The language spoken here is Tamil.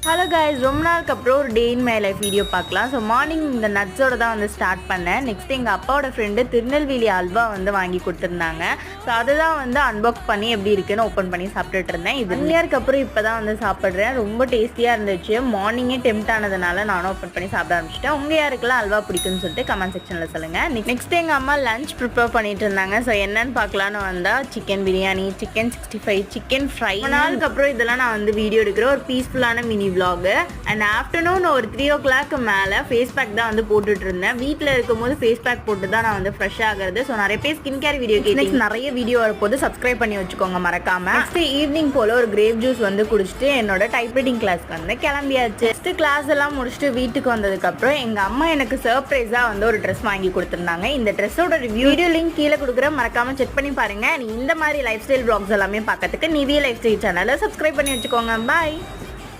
ஹலோ கைஸ், ரொம்ப நாளுக்கு அப்புறம் ஒரு டே இன் மை லைஃப் வீடியோ பார்க்கலாம். ஸோ மார்னிங் இந்த நட்ஸோட தான் வந்து ஸ்டார்ட் பண்ணேன். நெக்ஸ்ட் எங்கள் அப்பாவோட ஃப்ரெண்டு திருநெல்வேலி அல்வா வந்து வாங்கி கொடுத்துருந்தாங்க. ஸோ அதுதான் வந்து அன்பாக்ஸ் பண்ணி எப்படி இருக்குன்னு ஓப்பன் பண்ணி சாப்பிட்டுட்டு இருந்தேன். இது 1 இயருக்கு அப்புறம் இப்போ தான் வந்து சாப்பிட்றேன். ரொம்ப டேஸ்டியாக இருந்துச்சு. மார்னிங்கே டெம்ட் ஆனதுனால நானும் ஓப்பன் பண்ணி சாப்பிட ஆரம்பிச்சிட்டேன். உங்கள் யாருக்கெல்லாம் அல்வா பிடிக்குன்னு சொல்லிட்டு கமெண்ட் செக்ஷனில் சொல்லுங்கள். நெக்ஸ்ட் எங்கள் அம்மா லஞ்ச் ப்ரிப்பேர் பண்ணிட்டு இருந்தாங்க. ஸோ என்னன்னு பார்க்கலான்னு வந்தால் chicken biryani, chicken 65, chicken fry. 1 நாளுக்கு அப்புறம் இதெல்லாம் நான் வந்து வீடியோ எடுக்கிற ஒரு பீஸ்ஃபுல்லான மினி vlog. அண்ட் ஆஃப்டர்நூன் ஒரு 3 o'clock மேலே ஃபேஸ் பேக் தான் வந்து போட்டுட்டு இருந்தேன். வீட்டில் இருக்கும்போது ஃபேஸ் பேக் போட்டு தான் நான் வந்து ஃப்ரெஷ் ஆகிறது. ஸோ நிறைய பேர் ஸ்கின் கேர் வீடியோ கேட்டு நிறைய வீடியோ வரப்போது சப்ஸ்கிரைப் பண்ணி வச்சுக்கோங்க மறக்காம. நெக்ஸ்ட் ஈவினிங் போல் ஒரு கிரேப் ஜூஸ் வந்து குடிச்சிட்டு என்னோட டைப்ரைட்டிங் கிளாஸ்க்கு வந்து கிளம்பியாச்சு. நெக்ஸ்ட் கிளாஸ் எல்லாம் முடிச்சுட்டு வீட்டுக்கு வந்ததுக்கப்புறம் எங்கள் அம்மா எனக்கு சர்ப்ரைஸாக வந்து ஒரு ட்ரெஸ் வாங்கி கொடுத்துருந்தாங்க. இந்த ட்ரெஸ்ஸோட வீடியோ லிங்க் கீழே கொடுக்குற மறக்காம செக் பண்ணி பாருங்க. நீ இந்த மாதிரி லைஃப் ஸ்டைல் vlogs எல்லாமே பார்க்கறதுக்கு நிவிய லைஃப் ஸ்டைல் சேனலை சப்ஸ்கிரைப் பண்ணி வச்சுக்கோங்க. பாய்.